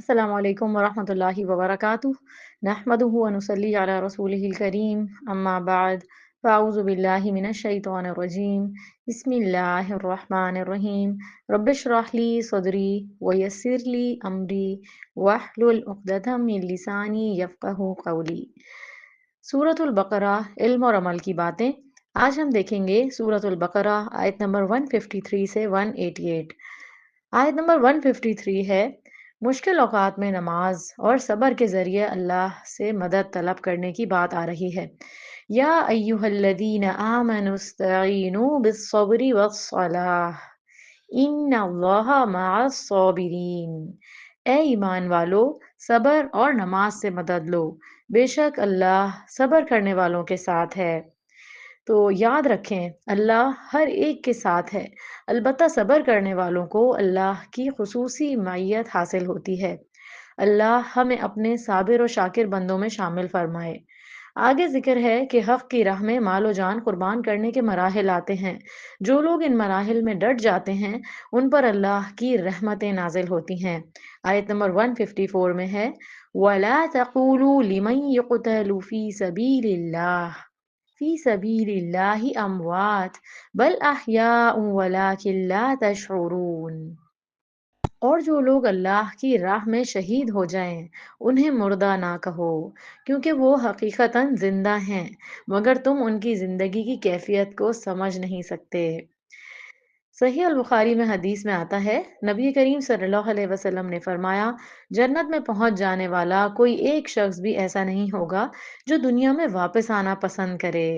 السلام علیکم ورحمۃ اللہ وبرکاتہ نحمده ونصلی علی رسوله الکریم اما بعد فاعوذ باللہ من الشیطان الرجیم بسم اللہ الرحمن الرحیم رب اشرح لی صدری ویسر لی امری واحلل عقدۃ من لسانی یفقہوا قولی۔ سورۃ البقرہ، علم اور عمل کی باتیں۔ آج ہم دیکھیں گے سورۃ البقرہ آیت نمبر 153 سے 188۔ آیت نمبر 153 ہے: مشکل اوقات میں نماز اور صبر کے ذریعے اللہ سے مدد طلب کرنے کی بات آ رہی ہے۔ یا ایہا الذین آمنوا استعینوا بالصبر والصلاۃ ان اللہ مع الصابرین۔ اے ایمان والو، صبر اور نماز سے مدد لو، بے شک اللہ صبر کرنے والوں کے ساتھ ہے۔ تو یاد رکھیں، اللہ ہر ایک کے ساتھ ہے، البتہ صبر کرنے والوں کو اللہ کی خصوصی معیت حاصل ہوتی ہے۔ اللہ ہمیں اپنے صابر و شاکر بندوں میں شامل فرمائے۔ آگے ذکر ہے کہ حق کی راہ میں مال و جان قربان کرنے کے مراحل آتے ہیں۔ جو لوگ ان مراحل میں ڈٹ جاتے ہیں ان پر اللہ کی رحمتیں نازل ہوتی ہیں۔ آیت نمبر 154 میں ہے: وَلَا تَقُولُوا لِمَن يُقْتَلُ فِي سَبِيلِ اللَّهِ فی سبیل اللہ اموات بل احیاء ولکن لا تشعرون۔ اور جو لوگ اللہ کی راہ میں شہید ہو جائیں انہیں مردہ نہ کہو، کیونکہ وہ حقیقتاً زندہ ہیں، مگر تم ان کی زندگی کی کیفیت کو سمجھ نہیں سکتے۔ صحیح البخاری میں حدیث میں آتا ہے، نبی کریم صلی اللہ علیہ وسلم نے فرمایا، جنت میں پہنچ جانے والا کوئی ایک شخص بھی ایسا نہیں ہوگا جو دنیا میں واپس آنا پسند کرے،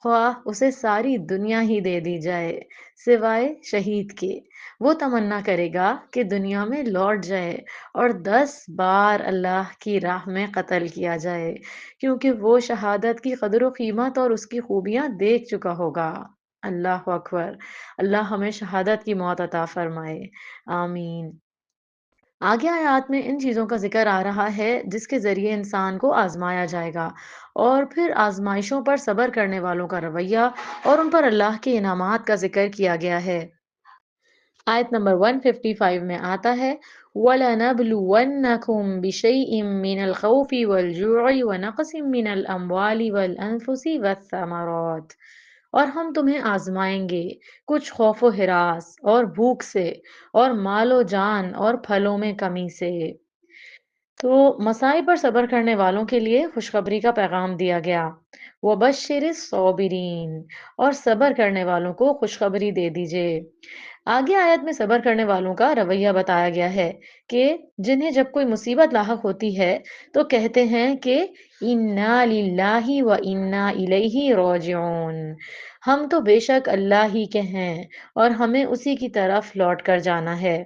خواہ اسے ساری دنیا ہی دے دی جائے سوائے شہید کے۔ وہ تمنا کرے گا کہ دنیا میں لوٹ جائے اور 10 بار اللہ کی راہ میں قتل کیا جائے، کیونکہ وہ شہادت کی قدر و قیمت اور اس کی خوبیاں دیکھ چکا ہوگا۔ اللہ اکبر! اللہ ہمیں شہادت کی موت عطا فرمائے، آمین۔ آگے آیات میں ان چیزوں کا ذکر آ رہا ہے جس کے ذریعے انسان کو آزمایا جائے گا، اور پھر آزمائشوں پر صبر کرنے والوں کا رویہ اور ان پر اللہ کے انعامات کا ذکر کیا گیا ہے۔ آیت نمبر 155 میں آتا ہے: وَلَنَبْلُوَنَّكُمْ بِشَيْءٍ مِّنَ الْخَوْفِ وَالْجُوعِ وَنَقْصٍ مِّنَ الْأَمْوَالِ وَالْأَنفُسِ وَالثَّمَرَاتِ۔ اور ہم تمہیں آزمائیں گے کچھ خوف و ہراس اور بھوک سے، اور مال و جان اور پھلوں میں کمی سے۔ تو مصائب پر صبر کرنے والوں کے لیے خوشخبری کا پیغام دیا گیا، وَبَشِّرِ الصَّابِرِينَ، اور صبر کرنے والوں کو خوشخبری دے دیجئے۔ آگے آیت میں صبر کرنے والوں کا رویہ بتایا گیا ہے کہ جنہیں جب کوئی مصیبت لاحق ہوتی ہے تو کہتے ہیں کہ اِنَّا لِلَّهِ وَإِنَّا إِلَيْهِ رَاجِعُونَ، ہم تو بے شک اللہ ہی کے ہیں اور ہمیں اسی کی طرف لوٹ کر جانا ہے۔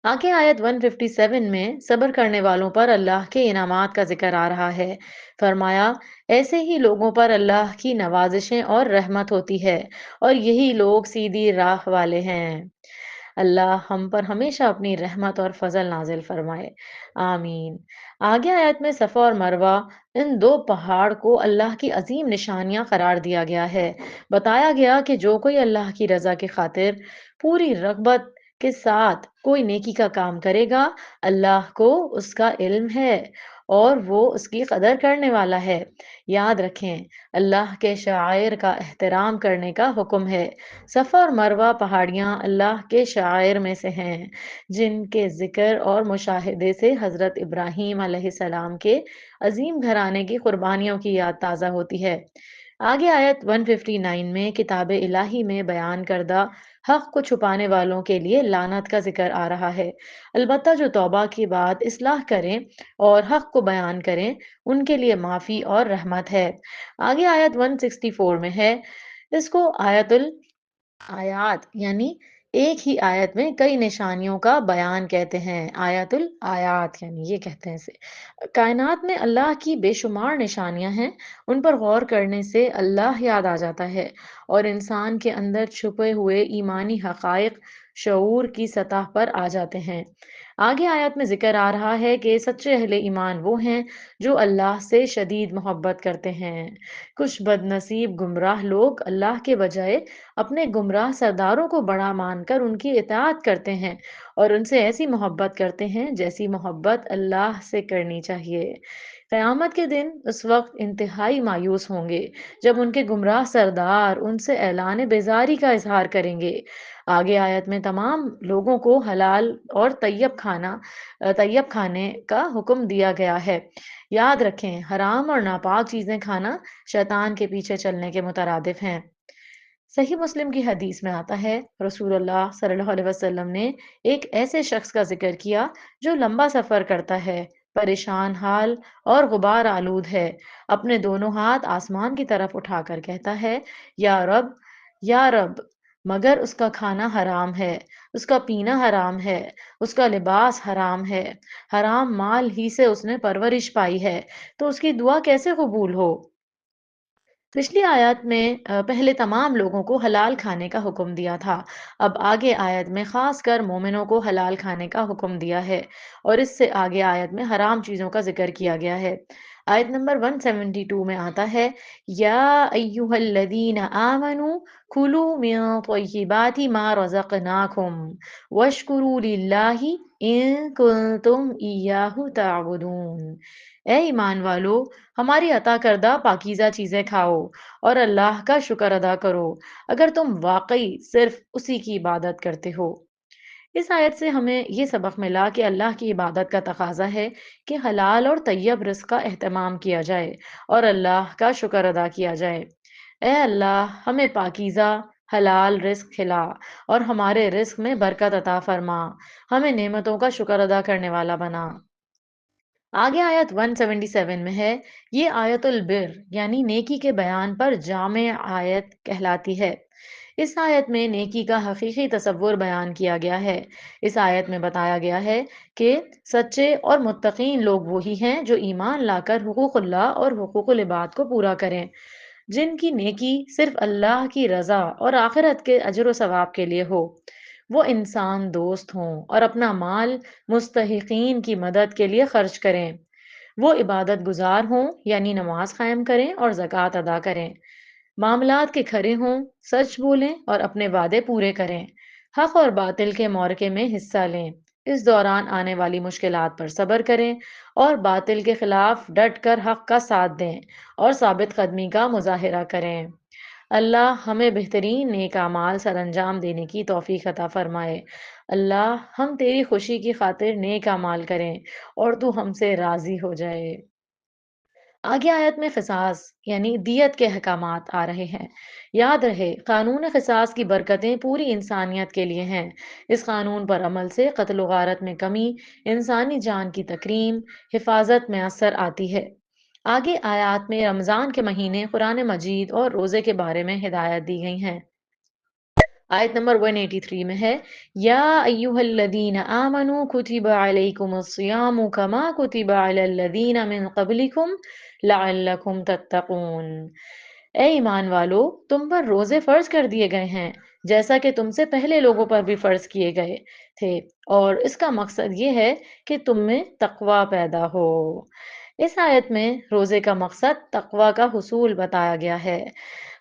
آگے آیت 157 میں صبر کرنے والوں پر اللہ کے انعامات کا ذکر آ رہا ہے۔ فرمایا، ایسے ہی لوگوں پر اللہ کی نوازشیں اور رحمت ہوتی ہے، اور یہی لوگ سیدھی راہ والے ہیں۔ اللہ ہم پر ہمیشہ اپنی رحمت اور فضل نازل فرمائے، آمین۔ آگے آیت میں صفا اور مروہ، ان دو پہاڑ کو اللہ کی عظیم نشانیاں قرار دیا گیا ہے۔ بتایا گیا کہ جو کوئی اللہ کی رضا کی خاطر پوری رغبت کے ساتھ کوئی نیکی کا کام کرے گا، اللہ کو اس کا علم ہے اور وہ اس کی قدر کرنے والا ہے۔ یاد رکھیں، اللہ کے شعائر کا احترام کرنے کا حکم ہے۔ صفا اور مروہ پہاڑیاں اللہ کے شعائر میں سے ہیں، جن کے ذکر اور مشاہدے سے حضرت ابراہیم علیہ السلام کے عظیم گھرانے کی قربانیوں کی یاد تازہ ہوتی ہے۔ آگے آیت 159 میں کتاب الہی میں بیان کردہ حق کو چھپانے والوں کے لیے لعنت کا ذکر آ رہا ہے، البتہ جو توبہ کے بعد اصلاح کریں اور حق کو بیان کریں ان کے لیے معافی اور رحمت ہے۔ آگے آیت 164 میں ہے، اس کو آیت آیات یعنی ایک ہی آیت میں کئی نشانیوں کا بیان کہتے ہیں، آیت الآیات یعنی یہ کہتے ہیں اسے۔ کائنات میں اللہ کی بے شمار نشانیاں ہیں، ان پر غور کرنے سے اللہ یاد آ جاتا ہے اور انسان کے اندر چھپے ہوئے ایمانی حقائق شعور کی سطح پر آ جاتے ہیں۔ آگے آیات میں ذکر آ رہا ہے کہ سچے اہل ایمان وہ ہیں جو اللہ سے شدید محبت کرتے ہیں۔ کچھ بد نصیب گمراہ لوگ اللہ کے بجائے اپنے گمراہ سرداروں کو بڑا مان کر ان کی اطاعت کرتے ہیں اور ان سے ایسی محبت کرتے ہیں جیسی محبت اللہ سے کرنی چاہیے۔ قیامت کے دن اس وقت انتہائی مایوس ہوں گے جب ان کے گمراہ سردار ان سے اعلان بیزاری کا اظہار کریں گے۔ آگے آیت میں تمام لوگوں کو حلال اور طیب کھانے کا حکم دیا گیا ہے۔ یاد رکھیں، حرام اور ناپاک چیزیں کھانا شیطان کے پیچھے چلنے کے مترادف ہیں۔ صحیح مسلم کی حدیث میں آتا ہے، رسول اللہ صلی اللہ علیہ وسلم نے ایک ایسے شخص کا ذکر کیا جو لمبا سفر کرتا ہے، پریشان حال اور غبار آلود ہے، اپنے دونوں ہاتھ آسمان کی طرف اٹھا کر کہتا ہے، یا رب، یا رب، مگر اس کا کھانا حرام ہے، اس کا پینا حرام ہے، اس کا لباس حرام ہے، حرام مال ہی سے اس نے پرورش پائی ہے، تو اس کی دعا کیسے قبول ہو؟ پچھلی آیت میں پہلے تمام لوگوں کو حلال کھانے کا حکم دیا تھا۔ اب آگے آیت میں خاص کر مومنوں کو حلال کھانے کا حکم دیا ہے اور اس سے آگے آیت میں حرام چیزوں کا ذکر کیا گیا ہے۔ آیت نمبر 172 میں آتا ہے، یا ایہا الذین آمنوا کلوا من طیبات ما رزقناکم واشکروا للہ ان کنتم ایاہ تعبدون۔ اے ایمان والو، ہماری عطا کردہ پاکیزہ چیزیں کھاؤ اور اللہ کا شکر ادا کرو اگر تم واقعی صرف اسی کی عبادت کرتے ہو۔ اس آیت سے ہمیں یہ سبق ملا کہ اللہ کی عبادت کا تقاضا ہے کہ حلال اور طیب رزق کا اہتمام کیا جائے اور اللہ کا شکر ادا کیا جائے۔ اے اللہ، ہمیں پاکیزہ حلال رزق کھلا اور ہمارے رزق میں برکت عطا فرما، ہمیں نعمتوں کا شکر ادا کرنے والا بنا۔ آگے آیت 177 میں ہے، یہ آیت البر یعنی نیکی کے بیان پر جامع آیت کہلاتی ہے۔ اس آیت میں نیکی کا حقیقی تصور بیان کیا گیا ہے۔ اس آیت میں بتایا گیا ہے کہ سچے اور متقین لوگ وہی ہیں جو ایمان لا کر حقوق اللہ اور حقوق العباد کو پورا کریں، جن کی نیکی صرف اللہ کی رضا اور آخرت کے اجر و ثواب کے لیے ہو۔ وہ انسان دوست ہوں اور اپنا مال مستحقین کی مدد کے لیے خرچ کریں۔ وہ عبادت گزار ہوں یعنی نماز قائم کریں اور زکوٰۃ ادا کریں، معاملات کے کھرے ہوں، سچ بولیں اور اپنے وعدے پورے کریں، حق اور باطل کے معرکے میں حصہ لیں، اس دوران آنے والی مشکلات پر صبر کریں اور باطل کے خلاف ڈٹ کر حق کا ساتھ دیں اور ثابت قدمی کا مظاہرہ کریں۔ اللہ ہمیں بہترین نیک اعمال سر انجام دینے کی توفیق عطا فرمائے۔ اللہ، ہم تیری خوشی کی خاطر نیک اعمال کریں اور تو ہم سے راضی ہو جائے۔ آگے آیت میں قصاص یعنی دیت کے احکامات آ رہے ہیں۔ یاد رہے، قانون قصاص کی برکتیں پوری انسانیت کے لیے ہیں۔ اس قانون پر عمل سے قتل و غارت میں کمی، انسانی جان کی تکریم، حفاظت میسر آتی ہے۔ آگے آیات میں رمضان کے مہینے، قرآن مجید اور روزے کے بارے میں ہدایت دی گئی ہیں۔ آیت نمبر 183 میں ہے، یا ایہا الذین آمنوا کتب علیکم الصیام کما کتب علی الذین من قبلکم لعلکم تتقون۔ اے ایمان والو، تم پر روزے فرض کر دیے گئے ہیں جیسا کہ تم سے پہلے لوگوں پر بھی فرض کیے گئے تھے، اور اس کا مقصد یہ ہے کہ تم میں تقوی پیدا ہو۔ اس آیت میں روزے کا مقصد تقوی کا حصول بتایا گیا ہے۔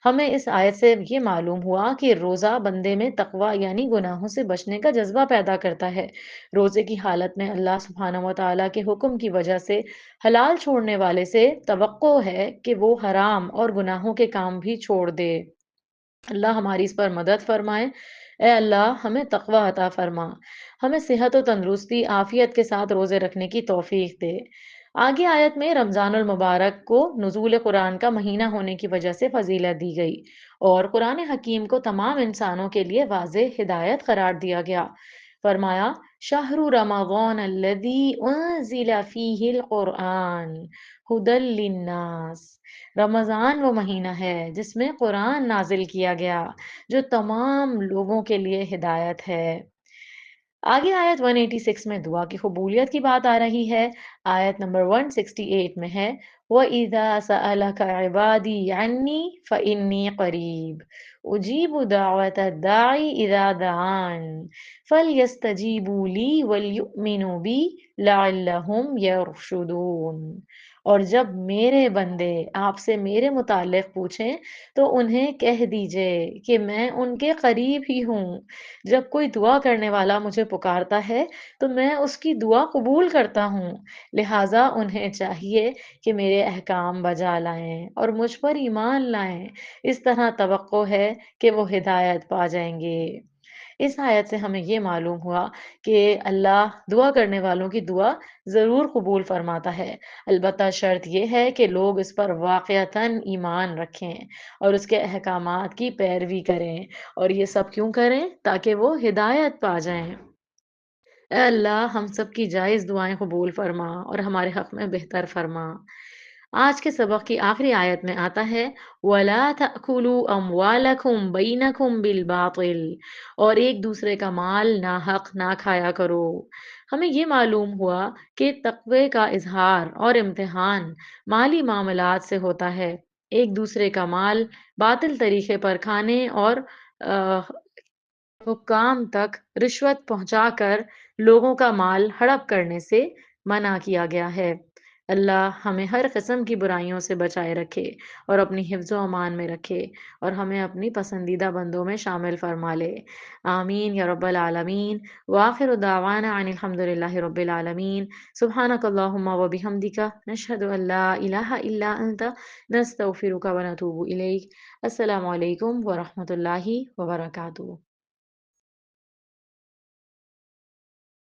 ہمیں اس آیت سے یہ معلوم ہوا کہ روزہ بندے میں تقوی یعنی گناہوں سے بچنے کا جذبہ پیدا کرتا ہے۔ روزے کی حالت میں اللہ سبحانہ و تعالیٰ کے حکم کی وجہ سے حلال چھوڑنے والے سے توقع ہے کہ وہ حرام اور گناہوں کے کام بھی چھوڑ دے۔ اللہ ہماری اس پر مدد فرمائے۔ اے اللہ، ہمیں تقوی عطا فرما، ہمیں صحت و تندرستی عافیت کے ساتھ روزے رکھنے کی توفیق دے۔ آگے آیت میں رمضان المبارک کو نزول قرآن کا مہینہ ہونے کی وجہ سے فضیلت دی گئی اور قرآن حکیم کو تمام انسانوں کے لیے واضح ہدایت قرار دیا گیا۔ فرمایا، شہر رمضان الذی انزل فیہ القرآن ھدی للناس۔ رمضان وہ مہینہ ہے جس میں قرآن نازل کیا گیا جو تمام لوگوں کے لیے ہدایت ہے۔ آگے آیت 186 میں دعا کی قبولیت کی بات آ رہی ہے۔ آیت نمبر 168 میں ہے، وَإِذَا سَأَلَكَ عِبَادِي عَنِّي فَإِنِّي قَرِيبٌ اجیب دعوت الداعی اذا دعان فلیستجیبوا لی ولیؤمنوا بی لعلہم یرشدون۔ اور جب میرے بندے آپ سے میرے متعلق پوچھیں تو انہیں کہہ دیجئے کہ میں ان کے قریب ہی ہوں۔ جب کوئی دعا کرنے والا مجھے پکارتا ہے تو میں اس کی دعا قبول کرتا ہوں، لہٰذا انہیں چاہیے کہ میرے احکام بجا لائیں اور مجھ پر ایمان لائیں، اس طرح توقع ہے کہ وہ ہدایت پا جائیں گے۔ اس آیت سے ہمیں یہ معلوم ہوا کہ اللہ دعا کرنے والوں کی دعا ضرور قبول فرماتا ہے، البتہ شرط یہ ہے کہ لوگ اس پر واقعتاً ایمان رکھیں اور اس کے احکامات کی پیروی کریں، اور یہ سب کیوں کریں؟ تاکہ وہ ہدایت پا جائیں۔ اے اللہ ہم سب کی جائز دعائیں قبول فرما اور ہمارے حق میں بہتر فرما۔ آج کے سبق کی آخری آیت میں آتا ہے وَلَا تَأْكُلُوا أَمْوَالَكُمْ بَيْنَكُمْ بِالْبَاطِلِ، اور ایک دوسرے کا مال ناحق نہ کھایا کرو۔ ہمیں یہ معلوم ہوا کہ تقوی کا اظہار اور امتحان مالی معاملات سے ہوتا ہے۔ ایک دوسرے کا مال باطل طریقے پر کھانے اور حکام تک رشوت پہنچا کر لوگوں کا مال ہڑپ کرنے سے منع کیا گیا ہے۔ اللہ ہمیں ہر قسم کی برائیوں سے بچائے رکھے اور اپنی حفظ و امان میں رکھے اور ہمیں اپنی پسندیدہ بندوں میں شامل فرما لے۔ آمین یا رب العالمین۔ وآخر دعوانا عن الحمد للہ رب العالمین۔ سبحانک اللہم و بحمدک، نشہد ان لا الہ الا انت، نستغفرک و نتوب الیک۔ السلام علیکم ورحمۃ اللہ وبرکاتہ۔